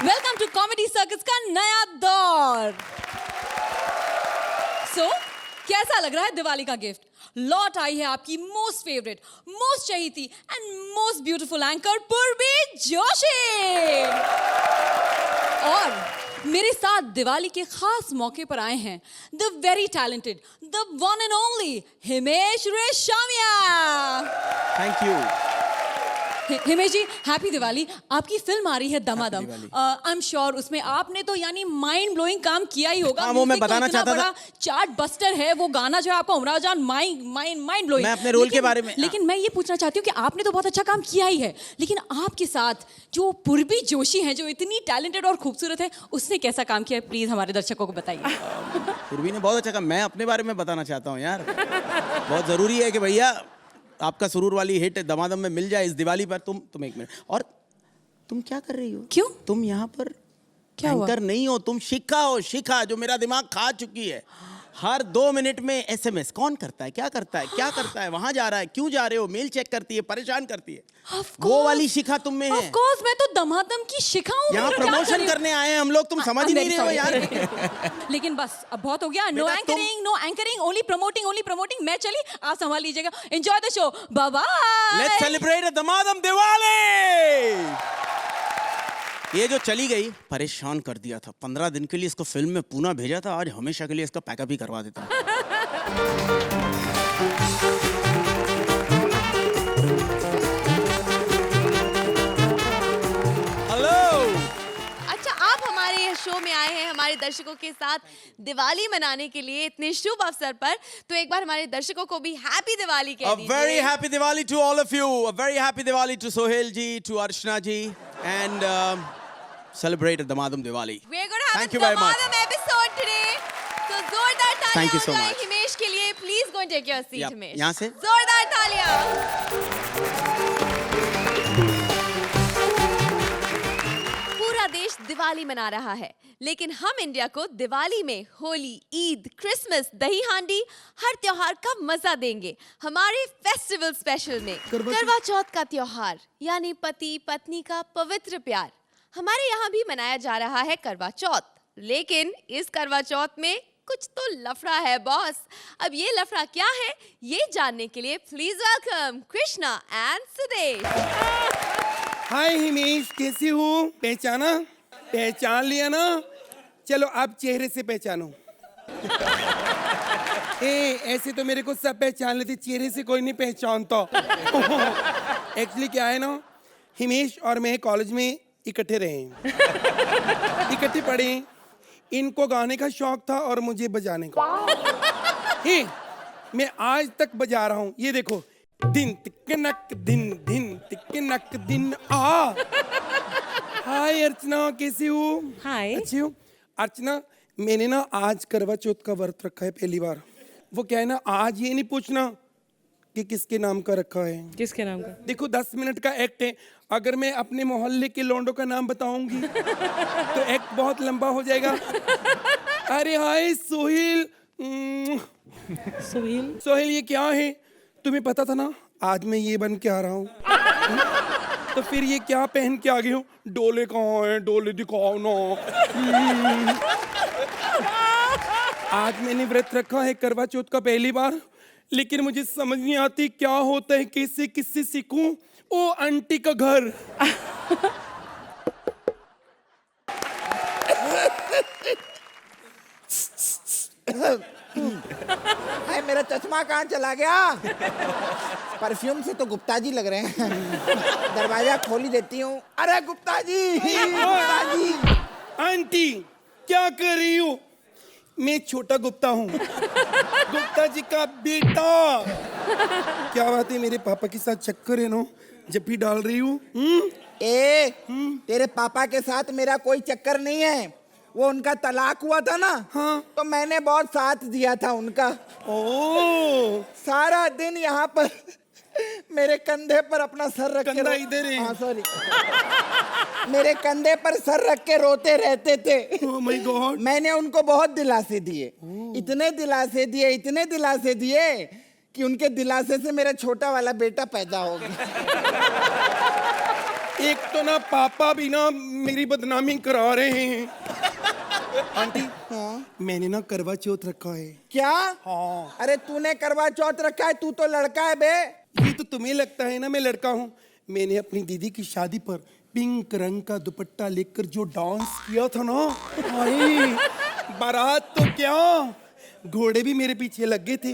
Welcome to comedy circus का नया दौर। सो कैसा लग रहा है दिवाली का गिफ्ट? लौट आई है आपकी मोस्ट फेवरेट, मोस्ट चहीती and most beautiful anchor Purvi Joshi. और मेरे साथ दिवाली के खास मौके पर आए हैं the very talented, the one and only Himesh Reshammiya. Thank you. Himesh ji, happy Diwali. आपकी फिल्म आ रही है दमादम। आई एम श्योर उसमें आपने तो यानी माइंड ब्लोइंग काम किया ही होगा। वो मैं बताना चाहता था। चार्ट बस्टर है वो गाना जो है आपका, उमराव जान, माइंड ब्लोइंग। मैं अपने रोल के बारे में लेकिन मैं ये पूछना चाहती हूँ कि आपने तो बहुत अच्छा काम किया ही है, लेकिन आपके साथ जो पूर्वी जोशी है जो इतनी टैलेंटेड और खूबसूरत है, उसने कैसा काम किया है? प्लीज हमारे दर्शकों को बताइए। पूर्वी ने बहुत अच्छा काम। मैं अपने बारे में बताना चाहता हूँ यार। बहुत जरूरी है कि भैया आपका सुरूर वाली हिट दमादम में मिल जाए इस दिवाली पर। तुम एक मिनट। और तुम क्या कर रही हो? क्यों? तुम यहाँ पर क्या हुआ? एंकर नहीं हो, तुम शिखा हो। शिखा जो मेरा दिमाग खा चुकी है। हर 2 मिनट में एसएमएस कौन करता है, क्या करता है, क्या करता है, वहां जा रहा है, क्यों जा रहे हो, मेल चेक करती है, परेशान करती है। वो वाली शिखा तुम में है। ऑफ कोर्स, मैं तो दमादम की शिखा हूँ। यहाँ प्रमोशन करने आए हैं हम लोग, तुम समझ ही नहीं रहे हो यार। लेकिन बस अब बहुत हो गया। No anchoring, only promoting. मैं चली, आप संभाल लीजिएगा। Enjoy the show, bye bye. Let's celebrate दमादम दिवाली। ये जो चली गई परेशान कर दिया था। 15 दिन के लिए इसको फिल्म में पूना भेजा था, आज हमेशा के लिए इसका पैकअप ही करवा देता हूँ। अच्छा, आप हमारे शो में आए हैं हमारे दर्शकों के साथ दिवाली मनाने के लिए इतने शुभ अवसर पर, तो एक बार हमारे दर्शकों को भी हैप्पी दिवाली कह दीजिए। A very happy Diwali to all of you. A very happy Diwali to Sohail ji, to Archana ji, and celebrate Damadam Diwali. We're going to have Thank a you very much. Damadam episode today. So जोरदार तालियां Thank you so हो जाए much. Himesh के लिए। Please go and take your seat, Yep. Himesh. यहाँ से? जोरदार तालियां। पूरा देश दिवाली मना रहा है, लेकिन हम इंडिया को दिवाली में होली, ईद, क्रिसमस, दही हांडी, हर त्योहार का मजा देंगे हमारे फेस्टिवल स्पेशल में। करवा चौथ का त्योहार यानी पति पत्नी का पवित्र प्यार, हमारे यहाँ भी मनाया जा रहा है करवा चौथ। लेकिन इस करवा चौथ में कुछ तो लफड़ा है बॉस। अब ये लफड़ा क्या है, ये जानने के लिए please welcome Krishna and Sudesh. Hi Himesh, कैसी हो? पहचाना? पहचान लिया ना? चलो आप चेहरे से पहचानो। ऐसे तो मेरे को सब पहचान लेते, चेहरे से कोई नहीं पहचानता। एक्चुअली क्या है ना, हिमेश और मैं कॉलेज में इकट्ठे रहे हैं, इकट्ठे पढ़े हैं। इनको गाने का शौक था और मुझे बजाने का। मैं आज तक बजा रहा हूँ। ये देखो, दिन तिकनक दिन, दिन तिकनक दिन आ। हाय अर्चना, कैसी हो? हाय। अच्छी हो? अर्चना, मैंने ना आज करवा चौथ का व्रत रखा है पहली बार। वो क्या है ना, आज ये नहीं पूछना कि किसके नाम का रखा है। किसके नाम का? देखो 10 मिनट का एक्ट है। अगर मैं अपने मोहल्ले के लोंडो का नाम बताऊंगी तो एक्ट बहुत लंबा हो जाएगा। अरे हाय सोहेल। सोहेल? सोहेल, ये क्या है? तुम्हें पता था ना आज मैं ये बन के आ रहा हूँ। तो फिर ये क्या पहन के आ गई हूँ? डोले कहाँ है? डोले दिखाओ ना। आज मैंने व्रत रखा है करवा चौथ का पहली बार, लेकिन मुझे समझ नहीं आती क्या होता है, कैसे किससे सीखूं। ओ आंटी का घर। हाय, मेरा चश्मा कहाँ चला गया? परफ्यूम से तो गुप्ता जी लग रहे हैं। दरवाजा खोल ही देती हूँ। अरे गुप्ता जी, गुप्ता जी। आंटी क्या कर रही हो? मैं छोटा गुप्ता हूँ, गुप्ता जी का बेटा। क्या बात है, मेरे पापा के साथ चक्कर है ना, जब भी डाल रही हूँ। तेरे पापा के साथ मेरा कोई चक्कर नहीं है। वो उनका तलाक हुआ था ना, हाँ। तो मैंने बहुत साथ दिया था उनका। ओ, सारा दिन यहाँ पर मेरे कंधे पर अपना सर रख के कंधा इधर है। हाँ सॉरी, मेरे कंधे पर सर रख के रोते रहते थे। Oh my God. मैंने उनको बहुत दिलासे दिए, इतने दिलासे दिए, इतने दिलासे दिए कि उनके दिलासे से मेरा छोटा वाला बेटा पैदा हो गया। एक तो ना पापा भी ना मेरी बदनामी करा रहे हैं। आंटी, मैंने ना करवा चौथ रखा है। क्या? हाँ। अरे तूने करवा चौथ रखा है? तू तो लड़का है बे। ये तो तुम्हें लगता है ना मैं लड़का हूँ। मैंने अपनी दीदी की शादी पर पिंक रंग का दुपट्टा लेकर जो डांस किया था ना, भाई बारात तो क्या, घोड़े भी मेरे पीछे लग गए थे।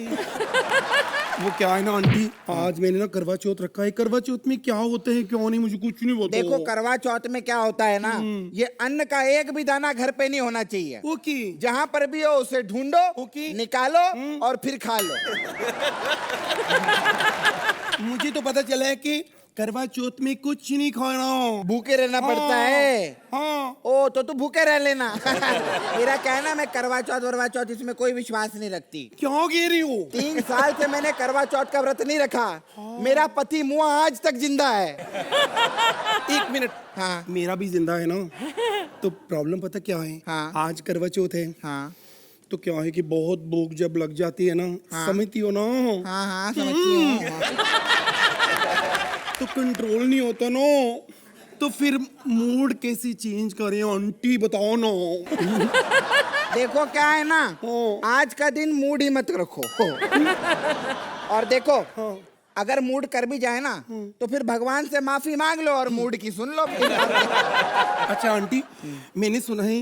वो क्या है ना आंटी, आज मैंने ना करवा चौथ रखा है। करवा चौथ में क्या होता है, क्यों नहीं, मुझे कुछ नहीं बताओ। देखो करवा चौथ में क्या होता है ना, ये अन्न का एक भी दाना घर पे नहीं होना चाहिए। ओके। जहाँ पर भी हो उसे ढूंढो, ओके। निकालो और फिर खा लो। मुझे तो पता चला है कि करवा चौथ में कुछ नहीं खाना, भूखे रहना पड़ता है। हाँ। ओ तो तू भूखे रह लेना। मेरा कहना, मैं करवा चौथ वरवा चौथ इसमें कोई विश्वास नहीं रखती। क्यों कह रही हो? 3 साल से मैंने करवा चौथ का व्रत नहीं रखा। मेरा पति मुआ आज तक जिंदा है। 1 मिनट। हाँ। मेरा भी जिंदा है ना। तो प्रॉब्लम पता क्या है? हाँ। आज करवा चौथ है। हाँ तो क्या है कि बहुत भूख जब लग जाती है ना, हाँ। समझती हो ना, हाँ हाँ समझती हूँ। तो कंट्रोल नहीं होता ना, तो फिर मूड कैसे चेंज करें आंटी, बताओ ना। देखो क्या है ना, हाँ। आज का दिन मूड ही मत रखो। और देखो, हाँ। अगर मूड कर भी जाए ना, तो फिर भगवान से माफी मांग लो और मूड की सुन लो। अच्छा आंटी, मैंने सुना है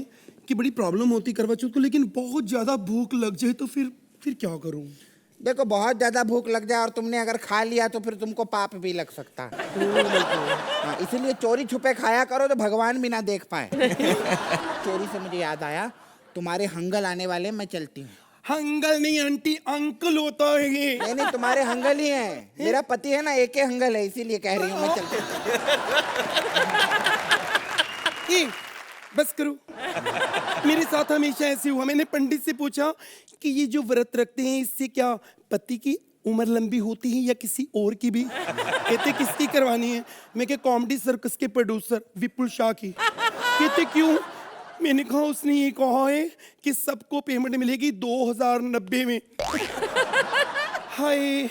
कि बड़ी प्रॉब्लम होती करवा चौथ को, लेकिन बहुत ज्यादा भूख लग जाए तो फिर क्या करूं? देखो बहुत ज्यादा भूख लग जाए और तुमने अगर खा लिया तो फिर तुमको पाप भी लग सकता है। हाँ, इसीलिए चोरी छुपे खाया करो तो भगवान भी ना देख पाए। चोरी से मुझे याद आया, तुम्हारे हंगल आने वाले, मैं चलती हूँ। हंगल नहीं आंटी, अंकल होता है ये। नहीं नहीं, तुम्हारे हंगल ही हैं। मेरा पति है ना, एक ही हंगल है, इसीलिए कह रही हूँ मैं चलती हूँ। बस करो। मेरे साथ हमेशा ऐसे हुआ। मैंने पंडित से पूछा कि ये जो व्रत रखते हैं इससे क्या पति की उम्र लंबी होती है या किसी और की भी? कहते किसकी करवानी है? मैं क्या कॉमेडी सर्कस के प्रोड्यूसर विपुल शाह की। कहते क्यों? मैंने कहा उसने ये कहा है कि सबको पेमेंट मिलेगी 2090 में। हाय,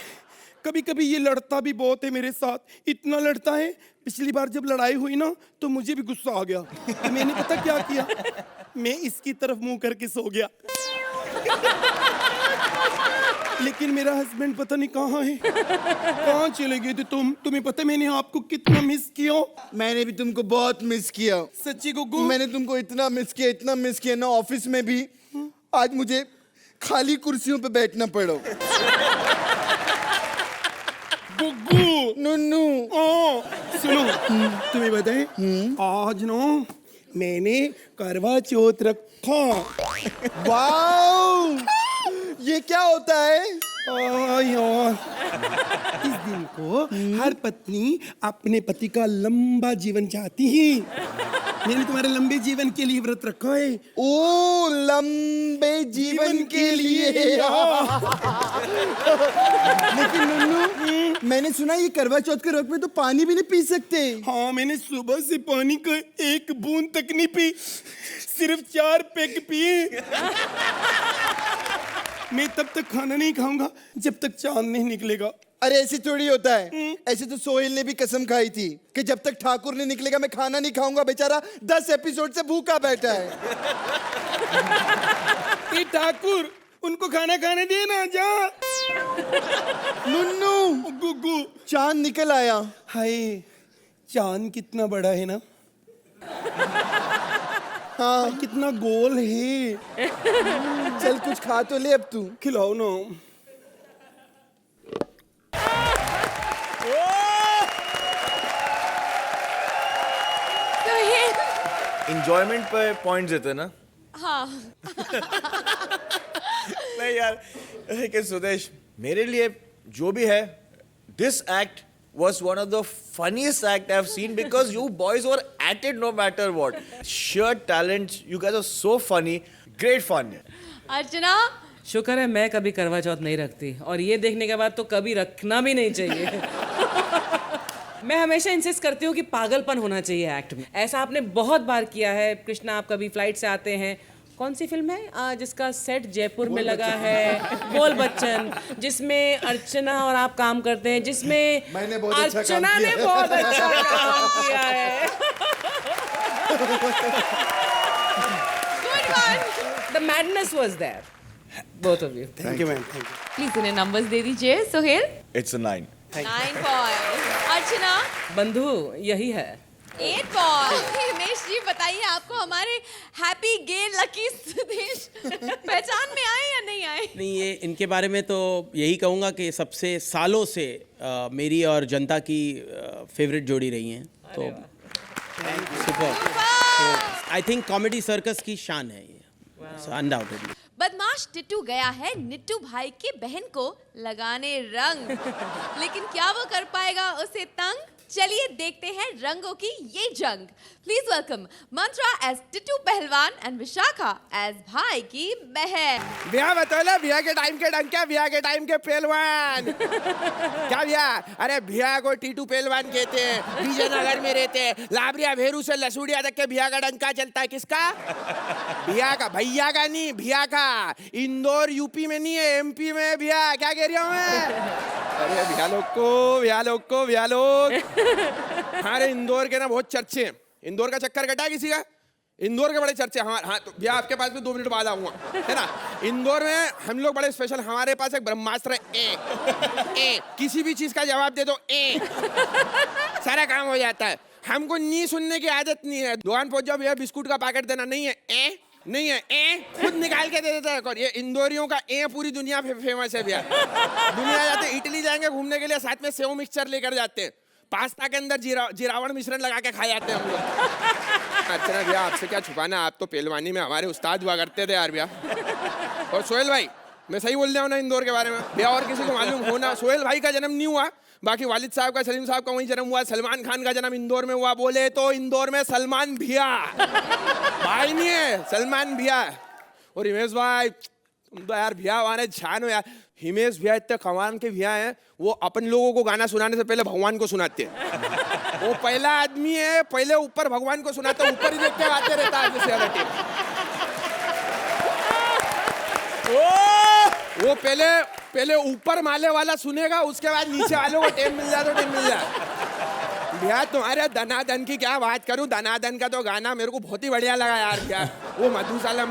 कभी कभी ये लड़ता भी बहुत है मेरे साथ। इतना लड़ता है, पिछली बार जब लड़ाई हुई ना तो मुझे भी गुस्सा आ गया। तो मैंने पता क्या किया, मैं इसकी तरफ मुंह करके सो गया। लेकिन मेरा हस्बैंड पता नहीं कहाँ है। कहाँ चले गए थे तुम? तुम्हें पता है मैंने आपको कितना मिस किया? मैंने भी तुमको बहुत मिस किया। सच्ची गुग्गू? मैंने तुमको इतना मिस किया ना, ऑफिस में भी आज मुझे खाली कुर्सियों पे बैठना पड़ा। गुग्गू, नुन्नू, सुनो, तुम्हें बताए आज ना मैंने करवा चौथ रखा। वाओ, ये क्या होता है? यार, इस दिन को हर पत्नी अपने पति का लंबा जीवन चाहती है। मैंने तुम्हारे लंबे जीवन के लिए व्रत रखा है। ओ, लंबे जीवन के लिए। लेकिन नुन्नू, मैंने सुना ये करवा चौथ के व्रत में तो पानी भी नहीं पी सकते। हाँ, मैंने सुबह से पानी का एक बूंद तक नहीं पी, सिर्फ 4 पैक पिए। मैं तब तक खाना नहीं खाऊंगा जब तक चांद नहीं निकलेगा। अरे ऐसे थोड़ी होता है। ऐसे तो सोहेल ने भी कसम खाई थी कि जब तक ठाकुर नहीं निकलेगा मैं खाना नहीं खाऊंगा। बेचारा 10 एपिसोड से भूखा बैठा है। ये ठाकुर, उनको खाना खाने देना जा। नुन्नू, गुग्गू, चांद निकल आया। हाय, चांद कितना बड़ा है ना। हाँ, कितना गोल है। चल कुछ खा तो ले अब तू। खिलाओ ना। इंजॉयमेंट पे पॉइंट्स देते ना। हाँ। नहीं यार, लेकिन सुदेश, मेरे लिए जो भी है, this act was one of the funniest act I've seen because you boys were at it no matter what. Sheer talent, you guys are so funny, great fun. अर्चना, शुक्र है मैं कभी करवा चौथ नहीं रखती, और ये देखने के बाद तो कभी रखना भी नहीं चाहिए। मैं हमेशा इंसिस्ट करती हूँ कि पागलपन होना चाहिए एक्ट में। ऐसा आपने बहुत बार किया है। कृष्णा, आप कभी फ्लाइट से आते हैं, कौन सी फिल्म है जिसका सेट जयपुर में लगा है? बोल बच्चन, जिसमें अर्चना और आप काम करते हैं, जिसमें मैंने बहुत अच्छा काम अर्चना ने किया। बहुत अच्छा काम किया है। Good one. The madness was there, both of you. Thank you ma'am, thank you. Please इन्हें नंबर्स दे दीजिए। Sohail It's a 9. 9 पॉइंट, अर्चना बंधु यही है। 8 पॉइंट। हिमेश जी बताइए, आपको हमारे हैप्पी गे लकी सुदेश पहचान में आए या नहीं आए? नहीं, ये इनके बारे में तो यही कहूँगा कि सबसे सालों से मेरी और जनता की फेवरेट जोड़ी रही हैं। तो super. I think comedy circus की शान है ये, अनडाउटेडली। बदमाश टिट्टू गया है निट्टू भाई की बहन को लगाने रंग, लेकिन क्या वो कर पाएगा उसे तंग? चलिए देखते हैं रंगों की ये जंग। Please welcome Mantra as Tittu Pehalwan and Vishakha as भाई की बहन। भैया बतौला, भैया के टाइम के डंका, भैया के टाइम के पहलवान। क्या भैया? अरे भैया को टीटू पहलवान कहते हैं, विजयनगर में रहते हैं। लाबरिया भेरू से लसूड़िया तक के भैया का डंका चलता है। किसका? भैया का। भैया का नहीं, भैया का। इंदौर यूपी में नहीं है, एमपी में है भैया। क्या कह रही हूँ मैं? अरे भैया लोग को, भैया लोग को, भैया लोग। हमारे इंदौर के ना बहुत चर्चे हैं। इंदौर का चक्कर कटा किसी का? इंदौर के बड़े चर्चे हमारे। हाँ तो भैया आपके पास में 2 मिनट बाद आऊंगा, है ना? इंदौर में हम लोग बड़े स्पेशल, हमारे पास एक ब्रह्मास्त्र है। ए किसी भी चीज का जवाब दे दो, ए सारा काम हो जाता है। हमको नहीं सुनने की आदत नहीं है। दुकान पहुंच जाओ, भैया बिस्कुट का पैकेट देना। नहीं है, ए नहीं है, ए खुद निकाल के दे देता है। और ये इंदौरियों का ए पूरी दुनिया फेमस है भैया। दुनिया जाते, इटली जाएंगे घूमने के लिए, साथ में सेव मिक्सचर लेकर जाते हैं। पास्ता के अंदर जीरावण मिश्रण लगा के खा जाते हैं हम लोग। अच्छा भैया, आपसे क्या छुपाना, आप तो पहलवानी में हमारे उस्ताद हुआ करते थे यार भैया। और सोहेल भाई, मैं सही बोल रहा हूँ ना इंदौर के बारे में भैया? और किसी को मालूम होना, सोहेल भाई का जन्म नहीं हुआ, बाकी वालिद साहब का, सलीम साहब का वहीं जन्म हुआ। सलमान खान का जन्म इंदौर में हुआ। बोले तो इंदौर में सलमान भैया भाई नहीं है, सलमान भैया। और हिमेश भाई, तुम तो यार भैया हमारे जान हो यार। हिमेश भैया इतने कमाल के भैया हैं, वो अपन लोगों को गाना सुनाने से पहले भगवान को सुनाते हैं। वो पहला आदमी है, पहले ऊपर भगवान को सुनाता है, ऊपर ही देख के आते रहता है जैसे। वो पहले ऊपर माले वाला सुनेगा, उसके बाद नीचे वालों को टेम मिल जाए तो टेम मिल जाए। भैया तुम्हारे दनादन की क्या बात करूं, दनादन का तो गाना मेरे को बहुत ही बढ़िया लगा यार भैया। वो मधुशाला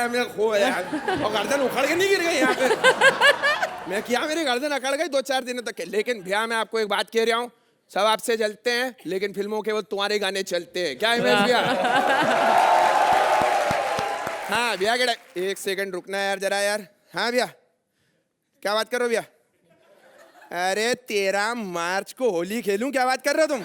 में खो यार, और गर्दन उखड़ के नहीं गिर गई यहाँ पे। मैं क्या, मेरी गर्दन अकड़ गई 2-4 दिनों तक। लेकिन भैया मैं आपको एक बात कह रहा हूँ, सब आपसे जलते हैं, लेकिन फिल्मों के वो तुम्हारे गाने चलते हैं। क्या हिमेश भैया? हाँ भैया के 1 सेकंड रुकना है यार जरा यार। हाँ भैया, क्या बात कर रहे हो भैया? अरे 13 मार्च को होली खेलूं, क्या बात कर रहे हो तुम?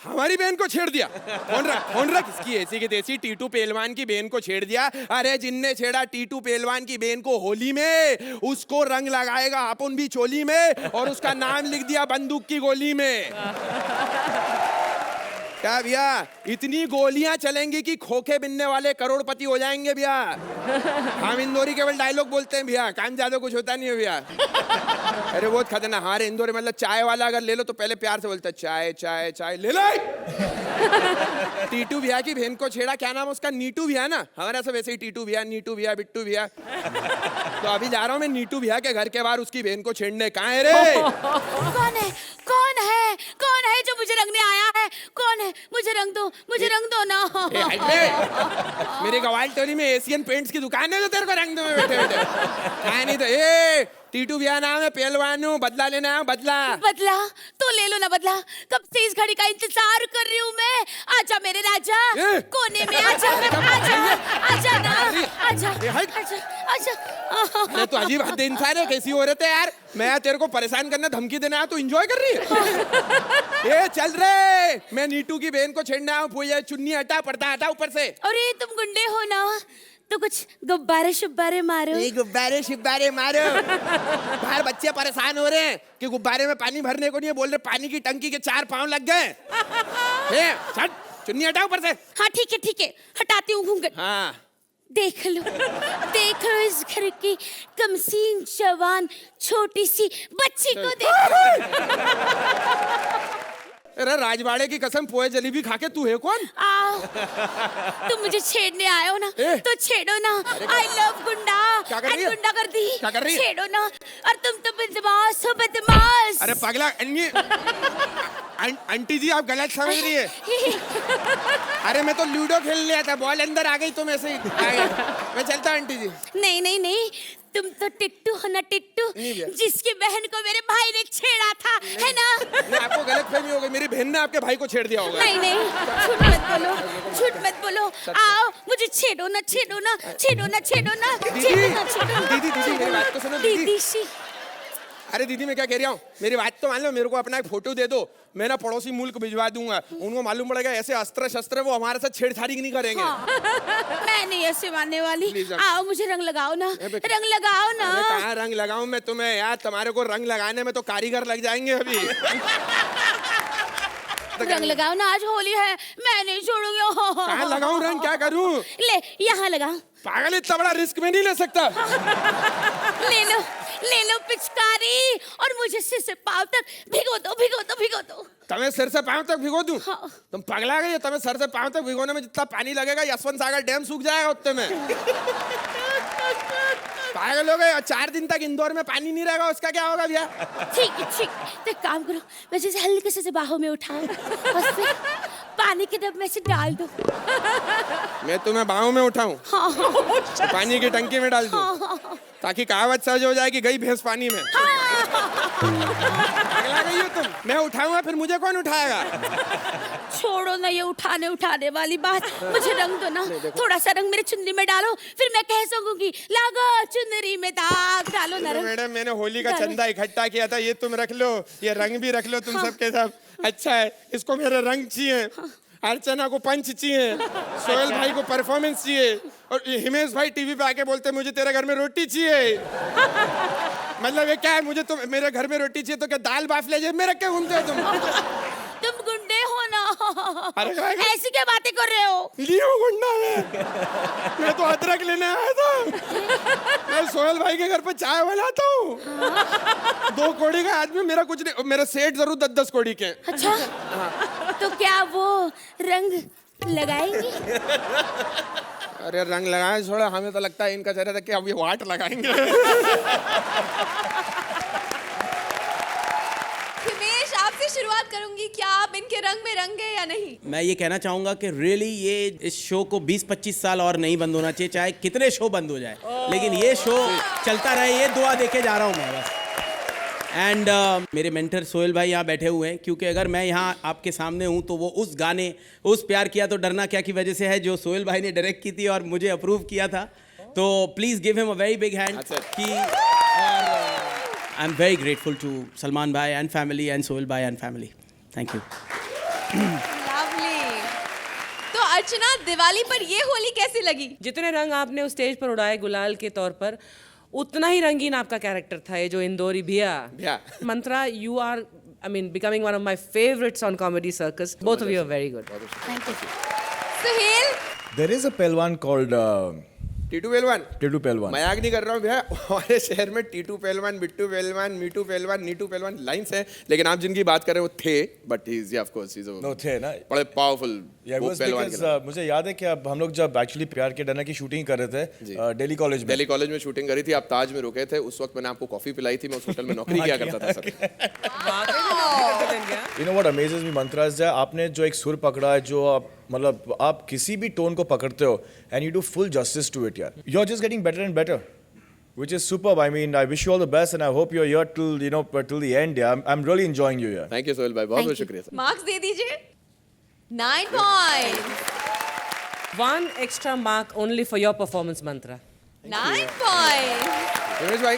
हमारी बहन को छेड़ दिया। कौन रहा किसकी ऐसी की तैसी टीटू पहलवान की बहन को छेड़ दिया? अरे जिनने छेड़ा टीटू पहलवान की बहन को होली में, उसको रंग लगाएगा अपन भी चोली में, और उसका नाम लिख दिया बंदूक की गोली में। क्या भैया, इतनी गोलियां चलेंगी कि खोखे बिनने वाले करोड़पति हो जाएंगे भैया। हम इंदौरी केवल डायलॉग बोलते हैं भैया, काम ज्यादा कुछ होता नहीं है भैया। अरे बहुत खतरनाक। हमारे इंदौर मतलब चाय वाला अगर ले लो तो पहले प्यार से बोलता है चाय चाय चाय ले लो। टीटू भैया की बहन को छेड़ा, क्या नाम उसका? नीटू भैया ना? हमारा सब ऐसे ही टीटू भैया, नीटू भैया, बिट्टू भैया। तो अभी जा रहा हूँ मैं नीटू भैया के घर के बाहर उसकी बहन को छेड़ने। कहाँ है रे? कौन है जो मुझे रंगने आया है? कौन है? मुझे रंग दो ना। मेरे गवाल टोली में एशियन पेंट्स की दुकान है जो तेरे को रंग दो में बैठे बैठे। नहीं तो ए टीटू भैया नाम है, पहलवान हूँ, बदला लेना है। बदला तो ले लो ना बदला। कब से इस घड़ी का इंतजार कर रही हूँ मैं। आजा मेरे राजा, कोने में आजा, आजा ना, आजा। अरे तू अजीब हद इंसान है, कैसी हो रहे थे यार? मैं तेरे को परेशान करना, धमकी देना है, तू एंजॉय कर रही है? ए चल रे, मैं नीटू की बहन को छेड़ना हूँ। पूजा चुन्नी हटा, पर्दा हटा ऊपर से। अरे तुम गुंडे हो ना, तो कुछ गुब्बारे मारो। गुब्बारे मारो। बाहर बच्चे परेशान हो रहे हैं कि गुब्बारे में पानी भरने को नहीं है, बोल रहे पानी की टंकी के 4 पाँव लग गए। चुन्नी हटाओ ऊपर से। हाँ ठीक है, हटाती हूँ घूंघट। हाँ देख लो इस घर की कमसीन जवान छोटी सी बच्ची को देखो। अरे राजवाड़े की कसम, पोए जलेबी खा के तू है कौन? तुम मुझे छेड़ने आए हो ना, तो छेड़ो ना। आई लव गुंडा। क्या कर रही है? गुंडा कर दी। क्या कर रही है? छेड़ो ना। और तुम तो बदमाश हो, बदमाश। अरे पगला आंटी जी, आप गलत समझ रही है। अरे मैं तो लूडो खेल लिया था, बॉल अंदर आ गई, तुम ऐसे ही आ गए। मैं चलता आंटी जी। नहीं नहीं नहीं, तुम तो टिट्टू हो ना, टिट्टू, जिसकी बहन को मेरे भाई ने छेड़ा था, है ना? नहीं, आपको गलतफहमी हो गई, मेरी बहन ने आपके भाई को छेड़ दिया होगा। नहीं नहीं, झूठ मत बोलो, झूठ मत बोलो। आओ, मुझे छेड़ो ना, छेड़ो ना, छेड़ो ना, छेड़ो ना, छेड़ो ना, छेड़ो ना। दीदी दीदी, मेरी बात तो सुनो दीदी। दीदी सी। अरे दीदी, मैं क्या कह रहा हूँ, मेरी बात तो मान लो, मेरे को अपना एक फोटो दे दो, मैं ना पड़ोसी मुल्क भिजवा दूंगा। उनको मालूम पड़ेगा ऐसे अस्त्र शस्त्र वो हमारे साथ छेड़छाड़ी नहीं करेंगे। हाँ। मैं नहीं ऐसे मानने वाली। Please, आओ, मुझे रंग लगाओ ना, रंग लगाओ ना। अरे कहाँ रंग लगाऊं मैं तुम्हें यार, तुम्हारे को रंग लगाने में तो कारीगर लग जाएंगे अभी। रंग लगाओ ना, आज होली है, मैं नहीं छोड़ूंगी। कहाँ लगाऊं रंग, क्या करूं? ले, यहाँ लगा। पागल, इतना बड़ा रिस्क में नहीं ले सकता। ले लो पिचकारी, और मुझे सिर से पाँव तक भिगो दो, भिगो दो, भिगो दो। तुम्हें सिर से पाँव तक भिगो दूं? हाँ। तुम पगला गई हो, तुम्हें सर से पाँव तक भिगोने में जितना पानी लगेगा, यशवंत सागर डैम सूख जाएगा उतने में। पागल हो गए, 4 दिन तक इंदौर में पानी नहीं रहेगा, उसका क्या होगा भैया? ठीक है, ठीक। तो एक काम करो, मैं जैसे हल्के से बाहों में उठाऊं, और फिर पानी के डब में से डाल दो। मैं तुम्हें बाहों में उठाऊं? हाँ, तो पानी की टंकी में डाल दूं, ताकि कहावत सहज हो जाए कि गई भैंस पानी में। पगला गई हो तुम। मैं उठाऊंगा, फिर मुझे कौन उठाएगा? छोड़ो ना ये उठाने वाली बात, मुझे रंग दो ना, थोड़ा सा रंग मेरे चुनरी में डालो, फिर मैं कह सकूंगी लागो चुनरी में दाग डालो ना रंग। मैडम, मैंने होली का चंदा इकट्ठा किया था, ये तुम रख लो, ये रंग भी रख लो तुम सबके सब। अच्छा है, इसको मेरे रंग चाहिए, अर्चना को पंच चाहिए, सोहेल भाई को परफॉर्मेंस चाहिए, और हिमेश भाई टीवी पे आके बोलते मुझे तेरे घर में रोटी चाहिए। मतलब ये क्या है, मुझे तो मेरे घर में रोटी चाहिए तो क्या दाल बाफ ले जाए, मेरे क्या घूमते हो तुम गुंडे हो ना? अरे ऐसी क्या बातें कर रहे हो? लियो गुंडा मैं तो अदरक लेने आया था। मैं सोहेल भाई के घर पे चाय बनाता हूँ। 2 कौड़ी का आदमी, मेरा कुछ नहीं, मेरा सेठ जरूर 10-10 कौड़ी के। अच्छा, तो क्या वो रंग लगाएंगे? अरे रंग लगाए छोड़ा, हमें तो लगता है इनका चेहरा था कि अब ये वाट लगाएंगे। हिमेश, आपसे शुरुआत करूंगी, क्या आप इनके रंग में रंगे या नहीं? मैं ये कहना चाहूंगा कि रियली ये इस शो को 20-25 साल और नहीं बंद होना चाहिए, चाहे कितने शो बंद हो जाए, लेकिन ये शो चलता रहे, ये दुआ देके जा रहा हूँ मैं बस। एंड मेरे मेंटर सोहेल भाई यहाँ बैठे हुए हैं, क्योंकि अगर मैं यहाँ आपके सामने हूँ तो वो उस गाने, उस प्यार किया तो डरना क्या की वजह से है, जो सोहेल भाई ने डायरेक्ट की थी और मुझे अप्रूव किया था। तो please give him a very big hand कि I am very grateful to Salman भाई एंड फैमिली एंड सोहेल भाई and family. Thank you. Lovely. तो अर्चना, दिवाली पर ये होली कैसी लगी? जितने रंग आपने उस स्टेज पर उड़ाए गुलाल के तौर पर, उतना ही रंगीन आपका कैरेक्टर था, ये जो इंदौरी भैया। मंत्रा, you are, I mean, becoming one of my favorites on Comedy Circus. Both of you are very good. Thank you. Suhail? There is a Pelwan called Titu पहलवान। Titu Pelwan. मजाक नहीं कर रहा हूँ भैया, हमारे शहर में टीटू पहलवान, बिट्टू पहलवान, मीटू पहलवान, नीटू पहलवान लाइन्स हैं, लेकिन आप जिनकी बात कर रहे हो वो थे, but he is of course he No, थे ना? बड़े पावरफुल पहलवान के। मुझे याद है कि अब हम लोग जब एक्चुअली प्यार के डरना की शूटिंग कर रहे थे दिल्ली कॉलेज में शूटिंग करी थी, आप ताज में रुके थे, उस वक्त मैंने आपको कॉफी पिलाई थी, मैं उस होटल में नौकरी किया करता था sir. You know what amazes me, Mantra, is that आपने जो एक सुर पकड़ा है, जो आप मतलब आप किसी भी टोन को पकड़ते हो and you do full justice to it यार. You're just getting better and better, which is superb. I mean, I wish you all the best and I hope you're here till, you know, till the end. Yeah, I'm really enjoying you here. Thank you Sohail भाई, बहुत बहुत शुक्रिया sir. Marks दे दीजिए। 9 points. 1 extra mark only for your performance, Mantra. 9 points. Ramesh भाई,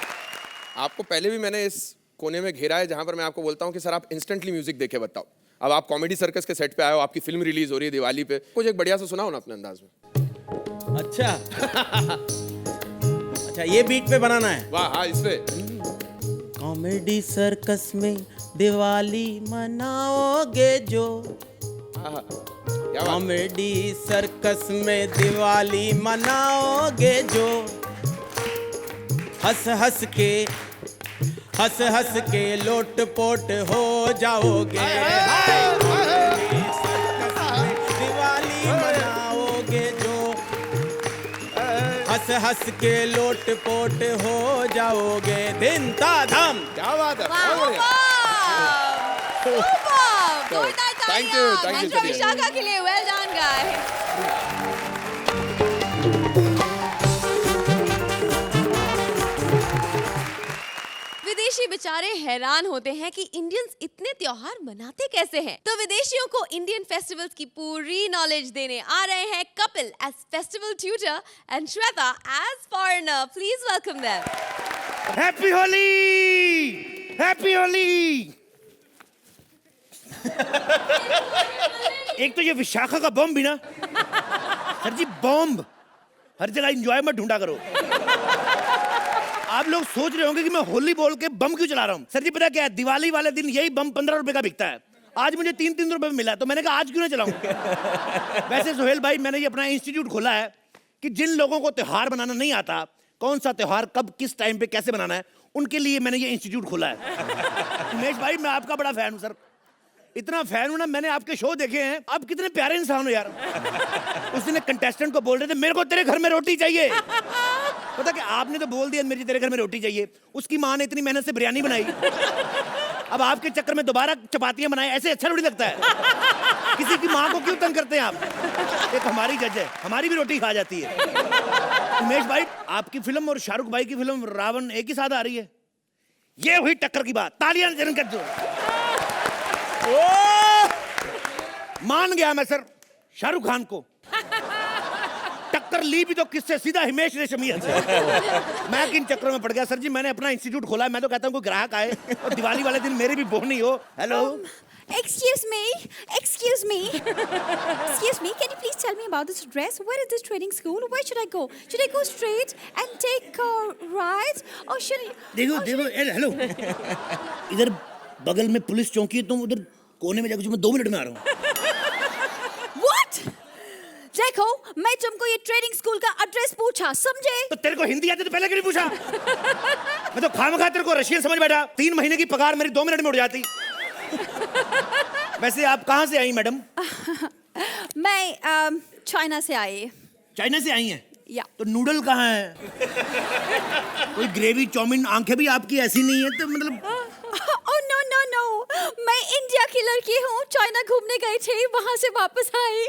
आपको पहले भी मैंने इस कोने में घेरा है जहां पर मैं आपको बोलता हूं कि सर आप इंस्टेंटली म्यूजिक देके बताओ। अब आप कॉमेडी सर्कस के सेट पे आए हो, आपकी फिल्म रिलीज हो रही है दिवाली पे, कुछ एक बढ़िया सा सुनाओ ना अपने अंदाज में। अच्छा अच्छा, ये बीट पे बनाना है। वाह, हाँ, इस पे। कॉमेडी सर्कस में दिवाली मनाओगे जो, क्या बात। कॉमेडी सर्कस में दिवाली मनाओगे जो, हंस हंस के लोट पोट हो जाओगे। हंस हंस के लोट पोट हो जाओगे दिन ता धम। क्या बात है, वाह, बहुत बढ़िया। सुपर जोरदार Thank you, तालियां thank you, Mantra Sadiya. Vishakha के लिए। Well done guys. विदेशी बेचारे हैरान होते हैं कि इंडियंस इतने त्योहार मनाते कैसे हैं। तो विदेशियों को इंडियन फेस्टिवल्स की पूरी नॉलेज देने आ रहे हैं Kapil as festival tutor and Shweta as foreigner. Please welcome them. Happy Holi, happy Holi. एक तो ये विशाखा का बम भी ना, सर जी बॉम्ब हर जगह एंजॉय मत ढूंढा करो। आप लोग सोच रहे होंगे कि मैं होली बोल के बम क्यों चला रहा हूँ। सर जी पता क्या है, दिवाली वाले दिन यही बम 15 रुपए का बिकता है। आज मुझे 3-3 रुपए में मिला, तो मैंने कहा आज क्यों ना चलाऊं। वैसे सोहेल भाई, मैंने ये अपना इंस्टीट्यूट खोला है कि जिन लोगों को त्योहार बनाना नहीं आता, कौन सा त्योहार कब किस टाइम पे कैसे बनाना है, उनके लिए मैंने ये इंस्टीट्यूट खोला है। उमेश भाई, मैं आपका बड़ा फैन हूँ सर, इतना फैन हूं ना, मैंने आपके शो देखे हैं। आप कितने प्यारे इंसान हो यार। उस दिन एक कंटेस्टेंट को बोल रहे थे मेरे को तेरे घर में रोटी चाहिए। पता कि आपने तो बोल दिया मेरी तेरे घर में रोटी चाहिए, उसकी माँ ने इतनी मेहनत से बिरयानी बनाई। अब आपके चक्कर में दोबारा चपातियां बनाए, ऐसे अच्छा थोड़ी लगता है। किसी की माँ को क्यों तंग करते हैं आप। एक हमारी जज है, हमारी भी रोटी खा जाती है। उमेश भाई, आपकी फिल्म और शाहरुख भाई की फिल्म रावण एक ही साथ आ रही है। ये हुई टक्कर की बात, तालियां जरूर कर दो। मान गया मैं सर शाहरुख खान को। टक्कर ली भी तो किससे, सीधा हिमेश रेशमिया से। मैं किन चक्करों में पड़ गया सर जी। मैंने अपना इंस्टीट्यूट खोला है, मैं तो कहता हूँ कोई ग्राहक आए और दिवाली वाले दिन मेरी भी बोहनी हो। Hello, Excuse me, excuse me, excuse me. Can you please tell me about this dress? Where is this training school? Where should I go? Should I go straight and take a right, or should I? देखो देखो, hello, इधर बगल में police चौकी है, तुम उधर कोने में जाकर, मैं 2 मिनट में आ रहा हूँ। What? देखो, मैं तुमको ये ट्रेनिंग स्कूल का एड्रेस पूछा, समझे? तो तेरे को हिंदी आती तो पहले क्यों नहीं पूछा। मैं तो खामखा तेरे को रशियन समझ बैठा। 3 महीने की पगार मेरी 2 मिनट में उड़ जाती। वैसे आप कहाँ से आई मैडम। मैं चाइना से आई। चाइना से आई हैं। या। तो नूडल कहाँ है। कोई ग्रेवी चाउमीन, आंखें भी आपकी ऐसी नहीं है तो मतलब। Oh no no no! मैं इंडिया की लड़की हूँ, चाइना घूमने गई थी, वहाँ से वापस आई।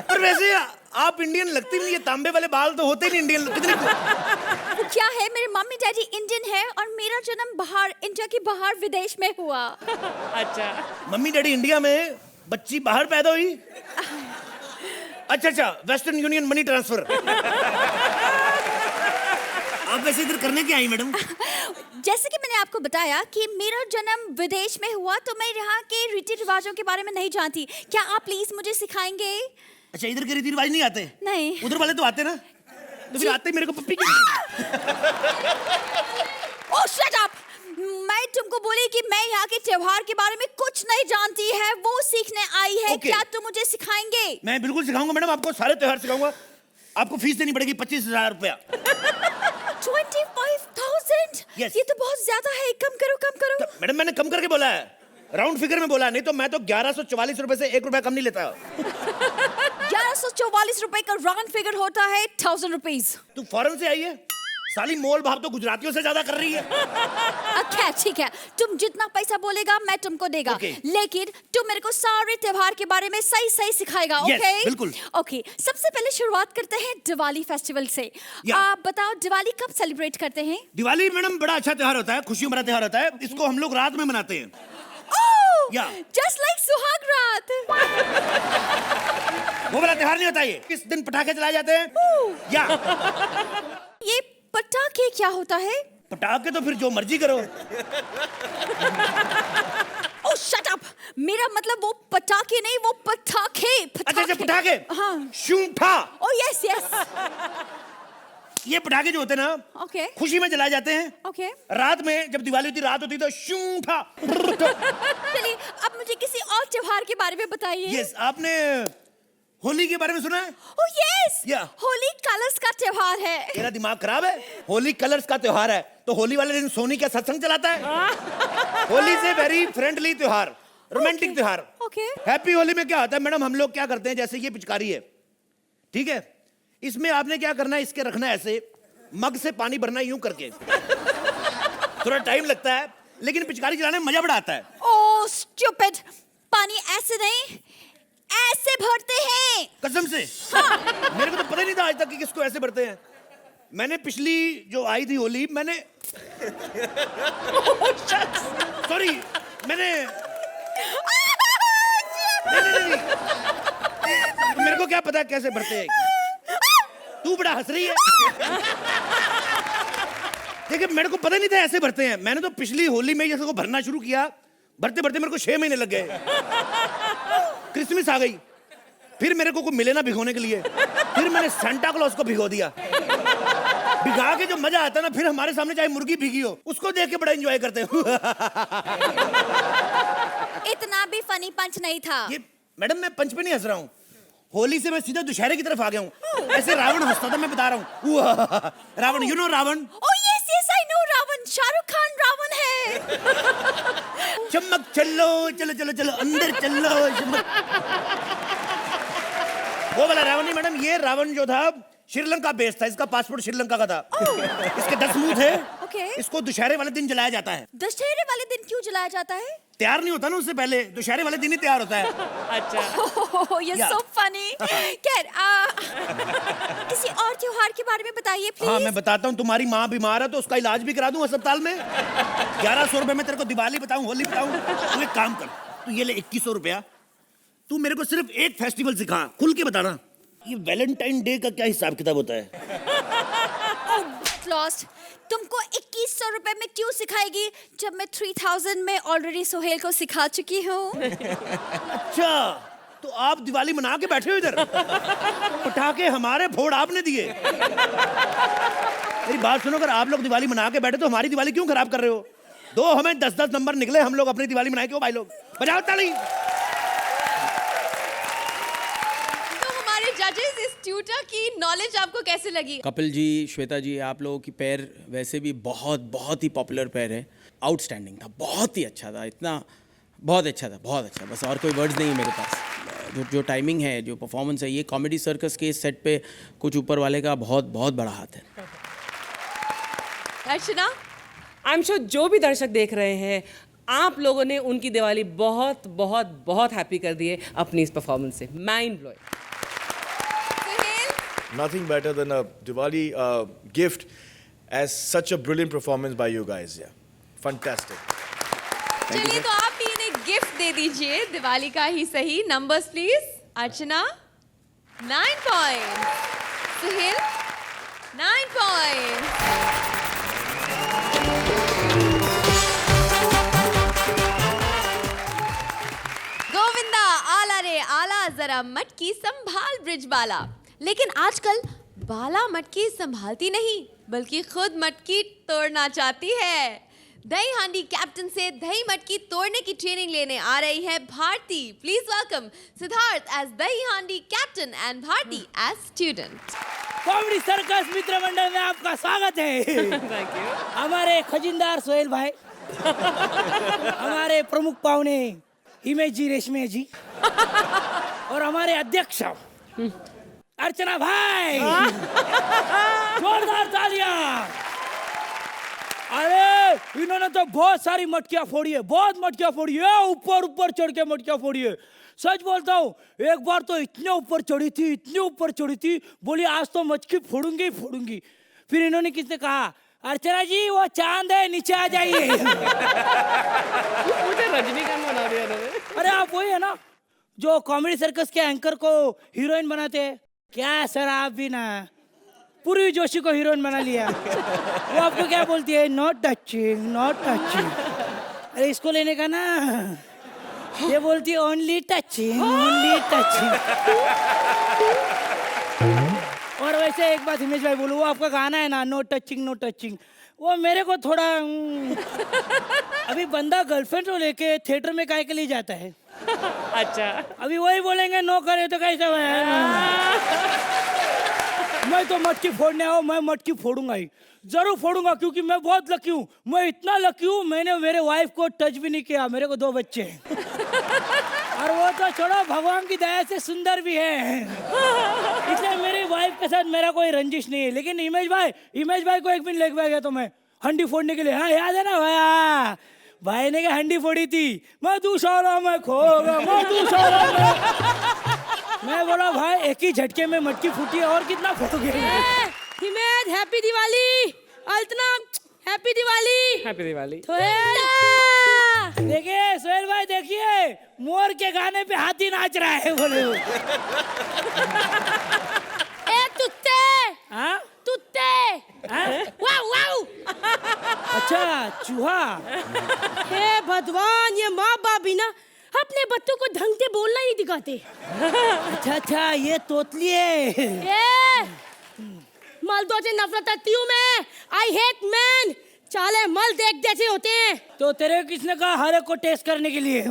पर वैसे आप इंडियन लगती नहीं है, तांबे वाले बाल तो होते ही नहीं इंडियन। कितने वो क्या है, मेरे मम्मी डैडी इंडियन है और मेरा जन्म बाहर, इंडिया के बाहर विदेश में हुआ। अच्छा, मम्मी डैडी इंडिया में, बच्ची बाहर पैदा हुई। अच्छा, वेस्टर्न यूनियन मनी ट्रांसफर। आप वैसे इधर करने क्या आई मैडम। जैसे कि मैंने आपको बताया कि मेरा जन्म विदेश में हुआ, तो मैं यहाँ के रीति रिवाजों के बारे में नहीं जानती। क्या आप प्लीज मुझे सिखाएंगे? अच्छा, इधर के रीति रिवाज नहीं आते। नहीं। उधर वाले तो आते ना, तो फिर आते ही मेरे को पप्पी। ओह शट अप! मैं तुमको बोली कि मैं यहाँ के त्योहार के बारे में कुछ नहीं जानती है, वो सीखने आई है। Okay. क्या तुम मुझे सिखाएंगे? मैं बिल्कुल सिखाऊंगा मैडम, आपको सारे त्योहार सिखाऊंगा। आपको फीस देनी पड़ेगी 25,000 रुपया। 25,000? Yes. ये तो बहुत ज्यादा है, कम करो कम करो। तो मैडम मैंने कम करके बोला है, राउंड फिगर में बोला, नहीं तो मैं तो 1144 रुपए से 1 रुपया कम नहीं लेता। 1144 रुपए का राउंड फिगर होता है 1000 रुपीज। तू फॉरेन से आई है, साली मोल भाव तो गुजरातियों से ज्यादा कर रही है। अच्छा ठीक है, तुम जितना पैसा बोलेगा मैं तुमको देगा। Okay. लेकिन तुम मेरे को सारे त्योहार के बारे में सही सही सिखाएगा। Yes, ओके बिल्कुल। ओके, सबसे पहले शुरुआत करते हैं दिवाली फेस्टिवल से। Yeah. आप बताओ, दिवाली कब सेलिब्रेट करते हैं? दिवाली मैडम बड़ा अच्छा त्योहार होता है, खुशियों भरा त्योहार होता है। इसको हम लोग रात में मनाते हैं। Yeah. जस्ट लाइक सुहाग रात। वो वाला त्योहार नहीं होता ये, इस दिन पटाखे चलाए जाते हैं। या ये पटाखे क्या होता है? पटाखे तो फिर जो मर्जी करो। ओह शट अप! मेरा मतलब वो पटाखे नहीं, वो पटाखे। अच्छा पटाखे। हाँ। शूंठा। Oh yes yes. ये पटाखे जो होते हैं ना, ओके खुशी में जलाए जाते हैं। ओके। रात में जब दिवाली होती, रात होती तो शूंठा। चलिए अब मुझे किसी और त्योहार के बारे में बताइए। यस, आपने होली के बारे में सुना है? Oh yes, Yeah. Holi colours का त्योहार है। तेरा दिमाग खराब है? होली कलर्स का त्योहार है तो होली वाले दिन सोनी क्या सत्संग चलाता है? होली से वेरी फ्रेंडली त्योहार, रोमांटिक त्योहार। ओके। हैप्पी होली में क्या होता है मैडम, हम लोग क्या करते हैं, जैसे ये पिचकारी है, ठीक है, इसमें आपने क्या करना है, इसके रखना है ऐसे, मग से पानी भरना है यूं करके। थोड़ा टाइम लगता है लेकिन पिचकारी चलाने में मजा बड़ा आता है। Oh, stupid! पानी ऐसे नहीं, ऐसे भरते हैं। कसम से मेरे को तो पता ही नहीं था आज तक कि किसको ऐसे भरते हैं। मैंने पिछली जो आई थी होली, मैंने सॉरी मैंने नहीं। मेरे को क्या पता कैसे भरते हैं। तू बड़ा हंस रही है। देखिए मेरे को पता नहीं था ऐसे भरते हैं। मैंने तो पिछली होली में जैसे को भरना शुरू किया, भरते भरते मेरे को 6 महीने लग गए। क्रिसमस आ गई, फिर मेरे को मिले ना भिगोने के लिए, फिर मैंने सांता क्लॉज को भिगो दिया। भिगा के जो मजा आता है ना, फिर हमारे सामने चाहे मुर्गी भीगी हो, उसको देख के बड़ा एंजॉय करते हो। इतना भी फनी पंच नहीं था। ये मैडम मैं पंच पे नहीं हंस रहा हूँ, होली से मैं सीधा दुशहरे की तरफ आ गया हूँ। ऐसे रावण हंसता था, मैं बता रहा हूँ। Ravan, you know Ravan? Oh yes, yes, I know Ravan. Shahrukh Khan Ravan है। चमक चलो चलो चलो चलो अंदर चलो चमक। वो वाला रावण नहीं मैडम, ये रावण जो था श्रीलंका बेस था, इसका पासपोर्ट श्रीलंका का था। इसके 10 मुंह थे। Okay. इसको दुशहरे वाले दिन जलाया जाता है। दशहरे वाले दिन क्यों जलाया जाता है? तैयार नहीं होता ना उससे पहले, दुशहरे वाले दिन ही तैयार होता है। अच्छा, Oh, you're Yeah. so funny. खैर, किसी और त्योहार के बारे में बताइए प्लीज। हाँ मैं बताता हूँ, तुम्हारी माँ बीमार है तो उसका इलाज भी करा दूं अस्पताल में। 1100 रुपए में तेरे को दिवाली बताऊं, होली बताऊं। तू एक काम कर, तू ये ले 2100 रुपया, तू मेरे को सिर्फ एक फेस्टिवल सिखा, खुल के बताना। ये वैलेंटाइन डे का क्या हिसाब किताब होता है? लॉस्ट, तुमको 2100 रुपए में क्यों सिखाएगी जब मैं 3000 में ऑलरेडी सोहेल को सिखा चुकी हूँ। अच्छा, तो आप दिवाली मना के बैठे हो इधर? पटाखे हमारे फोड़ आपने दिए। मेरी बात सुनो, अगर आप लोग दिवाली मना के बैठे तो हमारी दिवाली क्यों खराब कर रहे हो? दो हमें 10-10 नंबर निकले, हम लोग अपनी दिवाली मनाए क्यों भाई लोग? बजाओ ताली। जजेस, इस ट्यूटर की नॉलेज आपको कैसे लगी? कपिल जी, श्वेता जी, आप लोगों की पैर वैसे भी बहुत बहुत ही पॉपुलर पैर है। आउटस्टैंडिंग था, बहुत ही अच्छा था, इतना बहुत अच्छा था, बहुत अच्छा। बस और कोई वर्ड्स नहीं है मेरे पास। जो टाइमिंग है, जो परफॉर्मेंस है, ये कॉमेडी सर्कस के इस सेट पे कुछ ऊपर वाले का बहुत बहुत बड़ा हाथ है। अर्चना, आई एम श्योर जो भी दर्शक देख रहे हैं, आप लोगों ने उनकी दिवाली बहुत बहुत बहुत हैप्पी कर दी है अपनी इस परफॉर्मेंस से। Mind blowing. Nothing better than a Diwali gift as such a brilliant performance by you guys. Yeah, fantastic. चलिए तो आप भी इन्हें गिफ्ट दे दीजिए, दिवाली का ही सही। Numbers please. Archana 9 point, Suhel 9 point. Govinda, आला रे आला, जरा मटकी संभाल ब्रिज बाला। लेकिन आजकल बाला मटकी संभालती नहीं, बल्कि खुद मटकी तोड़ना चाहती है। दही हांडी कैप्टन से दही मटकी तोड़ने की ट्रेनिंग लेने आ रही है Bharti. Please welcome Siddharth as Dahi Handi captain and Bharti as student. Comedy circus मित्र मंडल में आपका स्वागत है। Thank you. हमारे खजिनदार सोहेल भाई, हमारे प्रमुख पाहुने हिमेश जी, रेशमे जी, और हमारे अध्यक्ष अर्चना भाई। जोरदार तालियां। अरे इन्होंने तो बहुत सारी मटकियां फोड़ी है, बहुत मटकियां फोड़ी है, ऊपर ऊपर चढ़ के मटकियां फोड़ी है। सच बोलता हूँ, एक बार तो इतने ऊपर चढ़ी थी, इतने ऊपर चढ़ी थी, बोली आज तो मटकी फोड़ूंगी ही फोड़ूंगी। फिर इन्होंने किसने कहा, अर्चना जी वो चांद है, नीचे आ जाइए। मुझे रजनीकांत बना दिया इन्होंने। अरे आप वही है ना जो कॉमेडी सर्कस के एंकर को हीरोइन बनाते हैं? क्या सर, आप भी ना पूर्वी जोशी को हीरोइन बना लिया। वो आपको क्या बोलती है, नॉट टचिंग, नॉट टचिंग। अरे इसको लेने का ना, ये बोलती है ओनली टचिंग, ओनली टचिंग। और वैसे एक बात हिमेश भाई बोलूं, वो आपका गाना है ना, नो टचिंग नो टचिंग, वो मेरे को थोड़ा अभी बंदा गर्लफ्रेंड को लेके थिएटर में काहे के लिए जाता है? अच्छा, अभी वही बोलेंगे नो करे तो कैसे? मैं तो मटकी फोड़ने आओ, मैं मटकी फोड़ूंगा ही, जरूर फोड़ूंगा, क्योंकि मैं बहुत लकी हूँ। मैं इतना लकी हूँ, मैंने मेरे वाइफ को टच भी नहीं किया। मेरे को 2 बच्चे हैं और वो तो छोड़ो, भगवान की दया से सुंदर भी है। इसलिए मेरी वाइफ के साथ मेरा कोई रंजिश नहीं है। लेकिन हिमेश भाई को एक दिन लेके गया तो मैं हंडी फोड़ने के लिए, हाँ याद है ना भैया, भाई ने क्या हंडी फोड़ी थी, मैं दूसरा में खो गया, मैं दूसरा में। मैं बोला भाई एक ही झटके में मटकी फूटी, और कितना फोड़ोगे। हिमेश हैप्पी दिवाली, अल्तना हैप्पी दिवाली। हैप्पी दिवाली। देखिए सोहेल भाई, देखिए मोर के गाने पे हाथी नाच रहा है बोले। ए तुत्ते, हाँ तुत्ते, वाव वाव। अच्छा चूहा। हे भगवान, ये माँ बाप भी ना अपने बच्चों को ढंग से बोलना ही दिखाते। अच्छा ये तोतली है। ए, मर्दों से नफरत करती हूँ मैं। I hate man. चाले मल देख जैसे होते हैं। तो तेरे किसने कहा हर एक को टेस्ट करने के लिए?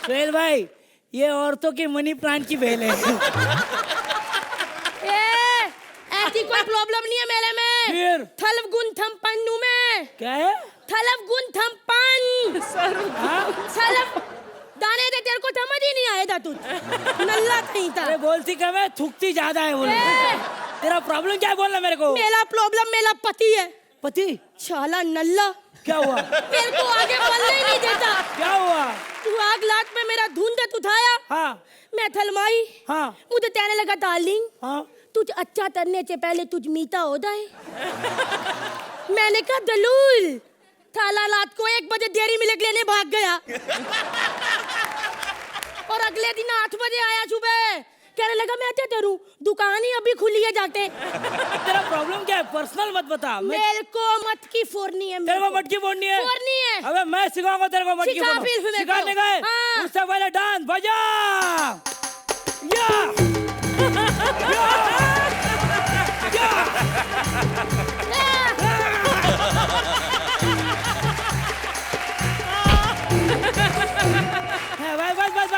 सोहेल भाई, ये औरतों की मनी प्लांट की बेल है। ऐसी कोई प्रॉब्लम नहीं है मेरे में। फिर थलव गुण थम पन्नू में। क्या है? थलव गुण थम पन। थलव दाने दे, तेरे को समझ ही नहीं आया था तू। नल्ला कहीं था। अरे बोलती कम है, थूकती ज्यादा है बोले। तेरा प्रॉब्लम क्या है बोलना मेरे को। मेरा प्रॉब्लम मेरा पति है। पति? शाला नल्ला। क्या हुआ? मेरे को आगे बढ़ने ही नहीं देता। क्या हुआ? तू आग लात में मेरा धुंधत उठाया। हाँ मैं थलमाई। हाँ मुझे कहने लगा डार्लिंग, हाँ। तुझ अच्छा करने से पहले तुझ मीता हो जाए। मैंने कहा दलूल। थाला रात को 1 बजे डेयरी मिल्क लेने भाग गया। और अगले दिन 8 बजे आया सुबह। कहने लगा मैं क्या करूं, दुकान ही अभी खुली है जाके। तेरा प्रॉब्लम क्या है? पर्सनल मत बता। मेरे को मटकी फोड़नी है। तेरे को मटकी फोड़नी है? फोड़नी है। अबे मैं सिखाऊंगा तेरे को मटकी सिखा फोड़ना। फिर मेरे को। सिखाने गए हाँ। उससे पहले डांस बजा। या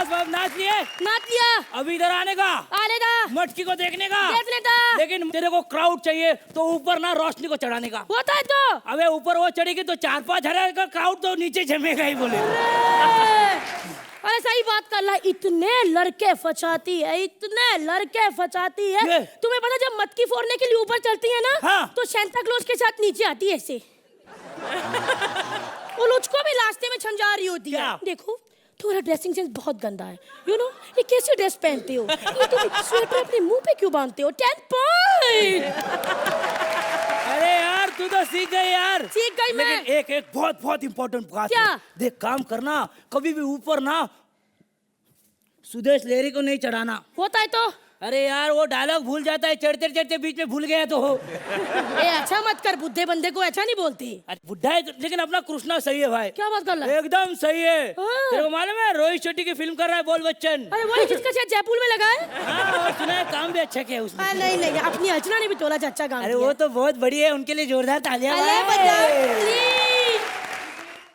बस नाच लिए। नाच लिया। अभी इधर आने का, आने का, मटकी को देखने का। देखने का। लेकिन तेरे को क्राउड चाहिए तो ऊपर ना रोशनी को चढ़ाने का। होता है तो। अबे ऊपर वो चढ़ेगी तो 4-5 हजार का क्राउड तो नीचे जमेगा ही बोले। अरे सही बात कर रहा। इतने लड़के फंसाती है, इतने लड़के फंसाती है। तुम्हें पता जब मटकी फोड़ने के लिए ऊपर चलती है ना, हाँ। तो सेंटा क्लॉज के साथ नीचे आती है ऐसे। और उसको भी रास्ते में समझा रही होती है, देखो तुम्हारा ड्रेसिंग सेंस बहुत गंदा है। यू नो ये कैसी ड्रेस पहनते हो, ये तुम स्वेटर अपने मुंह पे क्यों बांधते हो? 10 पॉइंट। अरे यार तू तो सीख गई यार। सीख गई मैं। लेकिन एक बहुत इंपॉर्टेंट बात क्या? है। देख काम करना, कभी भी ऊपर ना सुदेश लेरी को नहीं चढ़ाना। होता है तो। अरे यार वो डायलॉग भूल जाता है, चढ़ते चढ़ते बीच में भूल गया तो हो। ए अच्छा मत कर, बुद्धे बंदे को ऐसा नहीं बोलती। अरे बुढ़ा है लेकिन अपना कृष्णा सही है भाई। क्या बात कर रहा है? एकदम सही है। हाँ। तेरे को मालूम है रोहित शेट्टी की फिल्म कर रहा है बोल बच्चन। अरे वही जिसका शायद जयपुर में लगा है। हाँ, और सुना है काम भी अच्छा किया उसने। नहीं अपनी अर्चना ने भी तोला अच्छा काम अरे वो तो बहुत बढ़िया है, उनके लिए जोरदार तालियां।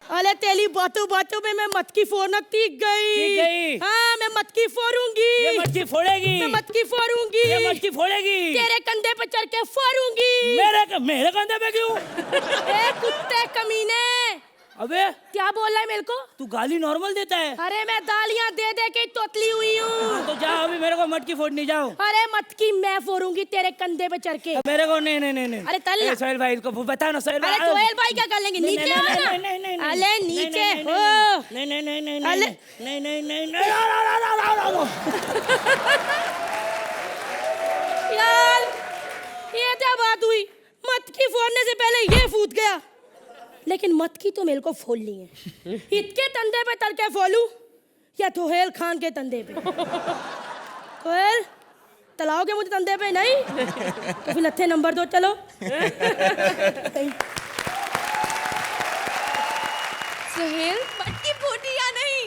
अरे तेली बातों में मैं मटकी फोड़ना सीख गई। हाँ मैं मटकी फोड़ूंगी। ये मटकी फोड़ेगी। मैं मटकी फोड़ूंगी। ये मटकी फोड़ेगी। तेरे कंधे पे चढ़ के फोड़ूंगी। मेरे कंधे पे क्यों? ए कुत्ते कमीने। अबे क्या बोल रहा है मेरे को? तू गाली नॉर्मल देता है। अरे मैं गालियां दे दे के तोतली हुई हूँ। तो जाओ अभी मेरे को मटकी फोड़नी जाओ। अरे मटकी मैं फोड़ूंगी तेरे कंधे पे चढ़ के। मेरे को नहीं। अरे तल ना। सोहेल भाई को बता ना। सोहेल भाई। अरे सोहेल भाई क्या कर लेंगे? नीचे आओ ना। अरे नीचे हो। नहीं। यार ये क्या बात हुई? मटकी फोड़ने से पहले ये फूट गया। लेकिन मटकी तो मेरे को फोड़नी है। इसके तंदे पे तर के फोड़ूं या सोहेल खान के तंदे पे? सोहेल तलाओगे मुझे तंदे पे? नहीं तो फिर लत्थे नंबर 2 चलो। सुहेल मटकी फूटी या नहीं?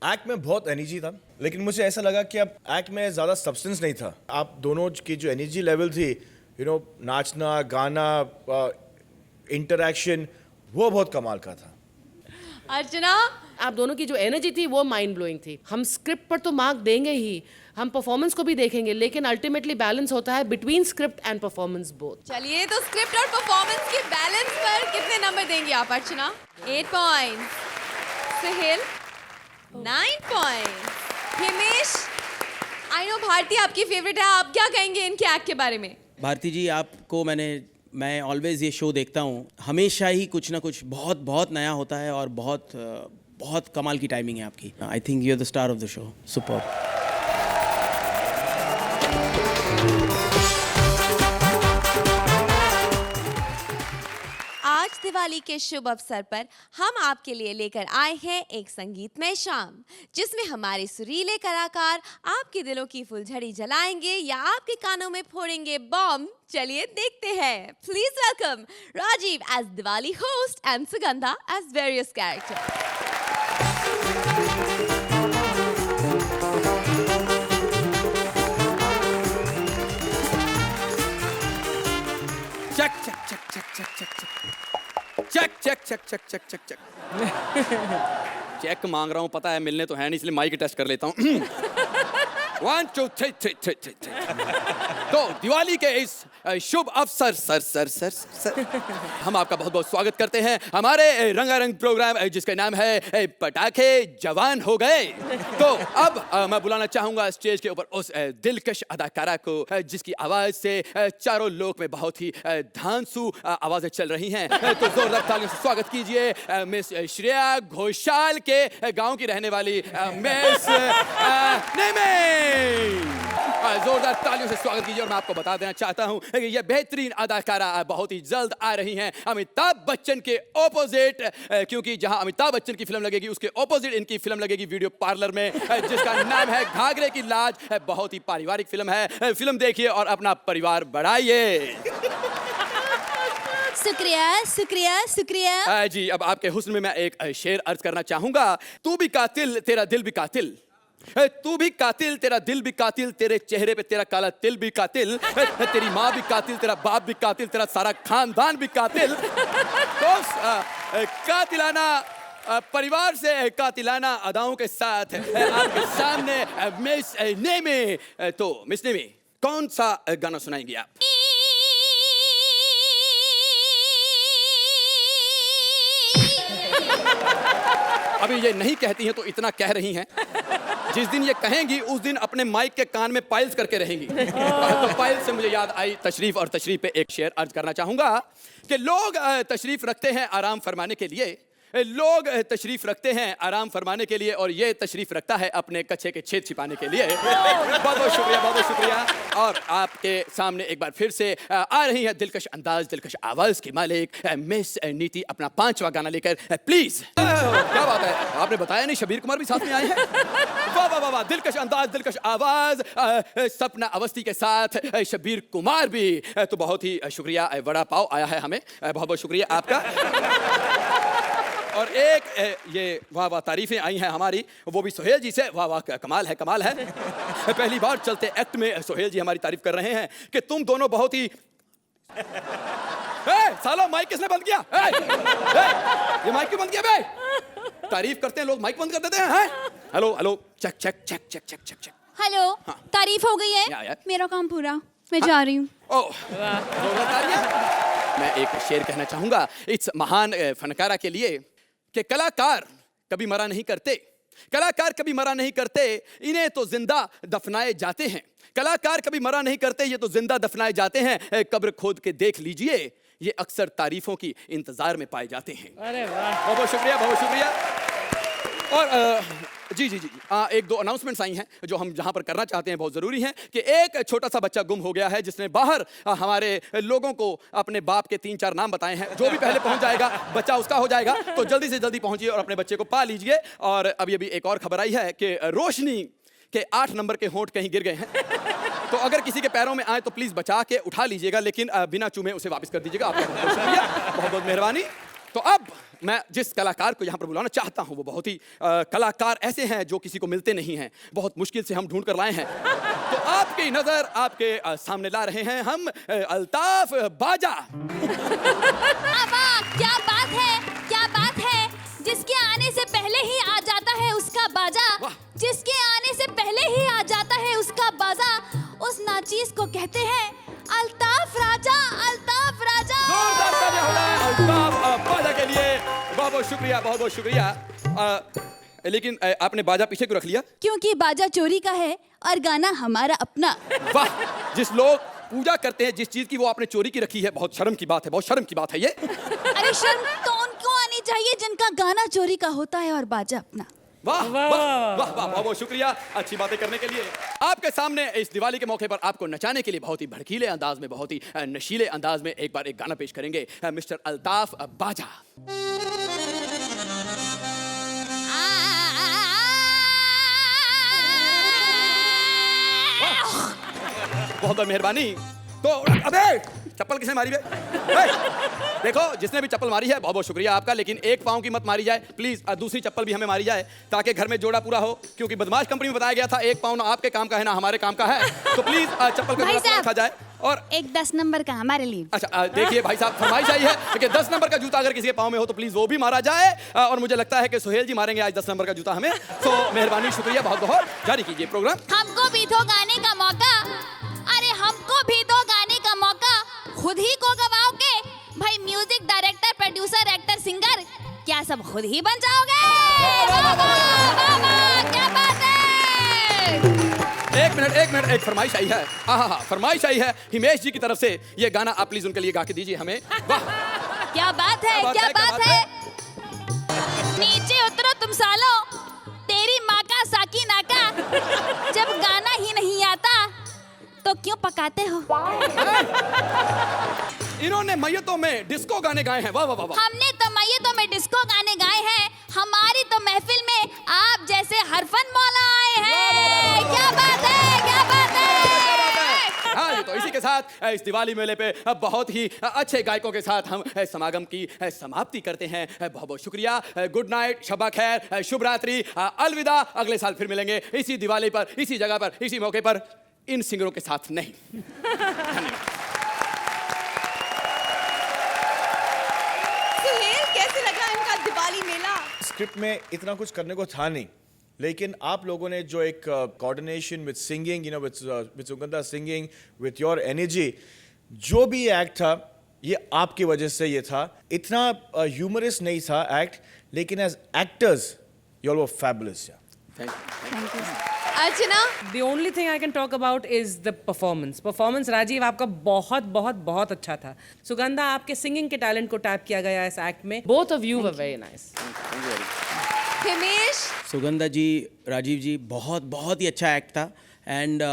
एक्ट में बहुत एनर्जी था, लेकिन मुझे ऐसा लगा कि अब एक्ट में ज़्यादा सब्सटेंस नहीं था। आप दोनों की जो एनर्जी लेवल थी, यू नो नाचना गाना इंटरैक्शन, वो बहुत कमाल का था। अर्चना, आप दोनों की जो एनर्जी थी वो माइंड ब्लोइंग थी। हम स्क्रिप्ट पर तो मार्क देंगे ही, हम परफॉर्मेंस को भी देखेंगे, लेकिन अल्टीमेटली बैलेंस होता है between script and performance both. चलिए तो स्क्रिप्ट और परफॉर्मेंस के बैलेंस पर कितने नंबर देंगे आप Archana? 8 points. Suhel 9 points. Himesh, I know Bharti आपकी फेवरेट है, आप क्या कहेंगे इनके एक्ट के बारे में? भारती जी, आपको मैं ऑलवेज ये शो देखता हूँ, हमेशा ही कुछ ना कुछ बहुत बहुत नया होता है और बहुत कमाल की टाइमिंग है आपकी। I think you are the star of the show. Super. आज दिवाली के शुभ अवसर पर हम आपके लिए लेकर आए हैं एक संगीतमय शाम, जिसमें हमारे सुरीले कलाकार आपके दिलों की फुलझड़ी जलाएंगे या आपके कानों में फोड़ेंगे बॉम्ब। चलिए देखते हैं। Please welcome Rajeev as Diwali host and Sugandha as various character. चक चक चक चक चक चक चक चक चक चक चक चक चक चेक मांग रहा हूँ, पता है मिलने तो है नहीं, इसलिए माइक टेस्ट कर लेता हूँ। 1 2 3 तो दिवाली के इस शुभ अवसर सर हम आपका बहुत बहुत स्वागत करते हैं हमारे रंगारंग प्रोग्राम जिसका नाम है पटाखे जवान हो गए। तो अब मैं बुलाना चाहूंगा स्टेज के ऊपर उस दिलकश अदाकारा को जिसकी आवाज से चारों लोक में बहुत ही धांसू आवाजें चल रही हैं। तो जोरदार तालियों से स्वागत कीजिए मिस श्रेया घोषाल के गांव की रहने वाली मिस निमी। जोरदार तालियों से स्वागत कीजिए। और मैं आपको बता देना चाहता हूं कि ये बेहतरीन अदाकारा बहुत ही जल्द आ रही हैं अमिताभ बच्चन के ऑपोजिट, क्योंकि जहां अमिताभ बच्चन की फिल्म लगेगी उसके ऑपोजिट इनकी फिल्म लगेगी वीडियो पार्लर में, जिसका नाम है घाघरे की लाज। बहुत ही पारिवारिक फिल्म है। फिल्म देखिए और अपना परिवार बढ़ाइए। शुक्रिया शुक्रिया शुक्रिया। जी, अब आपके हुस्न में मैं एक शेर अर्ज करना चाहूंगा। तू भी कातिल तेरा दिल भी कातिल, तू भी कातिल तेरा दिल भी कातिल, तेरे चेहरे पे तेरा काला तिल भी कातिल, तेरी माँ भी कातिल, तेरा बाप भी कातिल, तेरा सारा खानदान भी कातिल। तो कातिलाना परिवार से कातिलाना अदाओं के साथ आपके सामने मिस नेमी। तो मिस नेमी, कौन सा गाना सुनाएंगी आप? अभी ये नहीं कहती हैं तो इतना कह रही हैं। जिस दिन ये कहेंगी उस दिन अपने माइक के कान में पाइल्स करके रहेंगी। तो पाइल्स से मुझे याद आई तशरीफ, और तशरीफ पे एक शेर अर्ज करना चाहूंगा कि लोग तशरीफ रखते हैं आराम फरमाने के लिए, लोग तशरीफ रखते हैं आराम फरमाने के लिए, और ये तशरीफ रखता है अपने कच्छे के छेद छिपाने के लिए। बहुत बहुत शुक्रिया, बहुत बहुत शुक्रिया। और आपके सामने एक बार फिर से आ रही है दिलकश अंदाज, दिलकश आवाज की मालिक मिस नीति, अपना 5वां गाना लेकर प्लीज। क्या बात है, आपने बताया नहीं शबीर कुमार भी साथ में आए हैं। वाह वाह वाह, दिलकश अंदाज, दिलकश आवाज, सपना अवस्थी के साथ शबीर कुमार भी। तो बहुत ही शुक्रिया। वड़ा पाव आया है हमें, बहुत बहुत शुक्रिया आपका। और एक ये वाह वाह तारीफें आई हैं हमारी, वो भी सोहेल जी से। वाह वाह, कमाल है, कमाल है। पहली बार चलते एक्ट में सोहेल जी हमारी तारीफ कर रहे हैं कि तुम दोनों बहुत ही सालो माइक किसने बंद किया? ये माइक क्यों बंद किया बे? तारीफ करते हैं लोग माइक बंद कर देते हैं। Hello hello, check check check check check check check. Hello, तारीफ हो गई है, मेरा काम पूरा, मैं जा रही हूँ। मैं एक शेर कहना चाहूंगा इस महान फनकारा के लिए कि कलाकार कभी मरा नहीं करते, कलाकार कभी मरा नहीं करते, इन्हें तो जिंदा दफनाए जाते हैं। कलाकार कभी मरा नहीं करते, ये तो जिंदा दफनाए जाते हैं। कब्र खोद के देख लीजिए, ये अक्सर तारीफों की इंतजार में पाए जाते हैं। अरे वाह, बहुत बहुत शुक्रिया, बहुत शुक्रिया। और जी जी जी, एक दो अनाउंसमेंट्स आई हैं जो हम जहां पर करना चाहते हैं, बहुत ज़रूरी है कि एक छोटा सा बच्चा गुम हो गया है जिसने बाहर हमारे लोगों को अपने बाप के 3-4 नाम बताए हैं। जो भी पहले पहुंच जाएगा बच्चा उसका हो जाएगा। तो जल्दी से जल्दी पहुंचिए और अपने बच्चे को पा लीजिए। और अभी अभी एक और खबर आई है कि रोशनी के 8 नंबर के होंठ कहीं गिर गए हैं। तो अगर किसी के पैरों में आए तो प्लीज़ बचा के उठा लीजिएगा, लेकिन बिना चूमे उसे वापस कर दीजिएगा। आपका बहुत बहुत शुक्रिया, बहुत बहुत मेहरबानी। तो अब मैं जिस कलाकार को यहाँ पर बुलाना चाहता हूँ वो बहुत ही कलाकार ऐसे हैं जो किसी को मिलते नहीं हैं, बहुत मुश्किल से हम ढूंढ कर लाए हैं। तो आपकी नजर आपके सामने ला रहे हैं हम अल्ताफ बाजा। क्या बात है, क्या बात है। जिसके आने से पहले ही आ जाता है उसका बाजा, जिसके आने से पहले ही आ जाता है उसका बाजा, उस नाचीज को कहते हैं अल्ताफ राजा, अल्ताफ राजा। जोरदार तालियां हो जाए अल्ताफ बाजा के लिए। बहुत बहुत शुक्रिया, बहुत बहुत शुक्रिया। लेकिन आपने बाजा पीछे क्यों रख लिया? क्योंकि बाजा चोरी का है और गाना हमारा अपना। वाह, जिस लोग पूजा करते हैं जिस चीज की वो आपने चोरी की रखी है, बहुत शर्म की बात है, बहुत शर्म की बात है ये। अरे शर्म तो उनको आनी चाहिए जिनका गाना चोरी का होता है और बाजा अपना। वाह वाह वाह वाह, बहुत बहुत शुक्रिया अच्छी बातें करने के लिए। आपके सामने इस दिवाली के मौके पर आपको नचाने के लिए बहुत ही भड़कीले अंदाज में, बहुत ही नशीले अंदाज में एक बार एक गाना पेश करेंगे मिस्टर अल्ताफ बाजा। बहुत बहुत मेहरबानी। तो अबे चप्पल किसने मारी बे? देखो जिसने भी चप्पल मारी है बहुत बहुत शुक्रिया आपका, लेकिन एक पाँव की मत मारी जाए प्लीज, दूसरी चप्पल भी हमें मारी जाए ताकि घर में जोड़ा पूरा हो, क्योंकि बदमाश कंपनी में बताया गया था एक पाँव ना आपके काम का है ना हमारे काम का है, तो प्लीज चप्पल का जोड़ा रखा जाए। और एक 10 नंबर का हमारे लिए। अच्छा देखिए भाई साहब, फरमाइश आई है कि 10 नंबर का जूता अगर किसी के पाँव में हो तो प्लीज वो भी मारा जाए, और मुझे लगता है कि सुहेल जी मारेंगे आज 10 नंबर का जूता हमें, तो मेहरबानी शुक्रिया बहुत बहुत, जारी कीजिए प्रोग्राम। हमको भी दो गाने का मौका, अरे हमको भी दो गाने का मौका, खुद ही को गवाओगे भाई, music director producer actor singer क्या सब खुद ही बन जाओगे? क्या बात है। एक मिनट एक फरमाइश आई है, हाँ फरमाइश आई है हिमेश जी की तरफ से, ये गाना आप प्लीज उनके लिए गा के दीजिए हमें। वाह क्या बात है, क्या बात है। नीचे उतरो तुम सालो, तेरी माँ का साकी नाका, जब गाना ही नहीं आता तो क्यों पकाते हो? इन्होंने मैयतों में डिस्को गाने गाए हैं, वाह वाह वाह। हमने तो मैयतों में डिस्को गाने गाए हैं, हमारी तो महफिल में आप जैसे हरफन मौला आए हैं। क्या बात है, क्या बात है। हाँ जी, तो इसी के साथ इस दिवाली मेले पे बहुत ही अच्छे गायकों के साथ हम समागम की समाप्ति करते हैं। बहुत बहुत शुक्रिया, गुड नाइट, शबा खैर, शुभ रात्रि, अलविदा। अगले साल फिर मिलेंगे इसी दिवाली पर, इसी जगह पर, इसी मौके पर, इन सिंगरों के साथ नहीं। सुहेल, कैसे लगा इनका दिवाली मेला? स्क्रिप्ट में इतना कुछ करने को था नहीं, लेकिन आप लोगों ने जो एक coordination with singing, you know, with Sugandha singing, with your energy, जो भी एक्ट था ये आपकी वजह से ये था। इतना ह्यूमरस नहीं था एक्ट, लेकिन as actors you all were fabulous. Thank you. Archana, The only thing I can talk about is the performance. Performance Rajeev आपका बहुत बहुत बहुत अच्छा था। सुगंधा, आपके सिंगिंग के टैलेंट को टैप किया गया इस एक्ट में। Both of you were very nice. Himesh, Sugandha जी, राजीव जी, बहुत बहुत ही अच्छा एक्ट था। एंड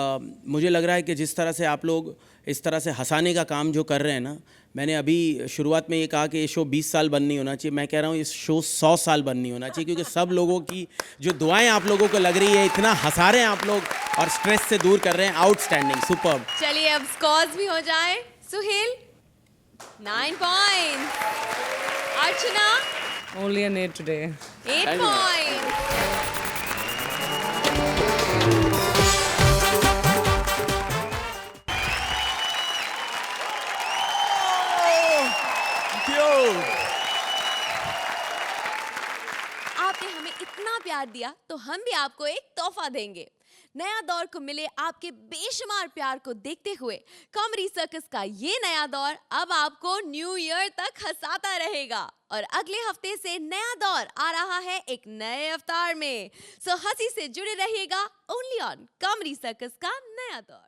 मुझे लग रहा है कि जिस तरह से आप लोग इस तरह से हंसाने का काम जो कर रहे हैं ना, मैंने अभी शुरुआत में ये कहा कि ये शो 20 साल बंद नहीं होना चाहिए, मैं कह रहा हूँ इस शो 100 साल बंद नहीं होना चाहिए, क्योंकि सब लोगों की जो दुआएं आप लोगों को लग रही है, इतना हंसा रहे हैं आप लोग और स्ट्रेस से दूर कर रहे हैं। Outstanding, superb. चलिए अब स्कोर्स भी हो जाए। Suhel 9 point, Archana Only an 8 today. 8 point, आपने हमें इतना प्यार दिया तो हम भी आपको एक तोहफा देंगे। नया दौर को मिले आपके बेशुमार प्यार को देखते हुए कॉमेडी सर्कस का ये नया दौर अब आपको न्यू ईयर तक हंसाता रहेगा, और अगले हफ्ते से नया दौर आ रहा है एक नए अवतार में। सो हंसी से जुड़े रहिएगा ओनली ऑन कॉमेडी सर्कस का नया दौर।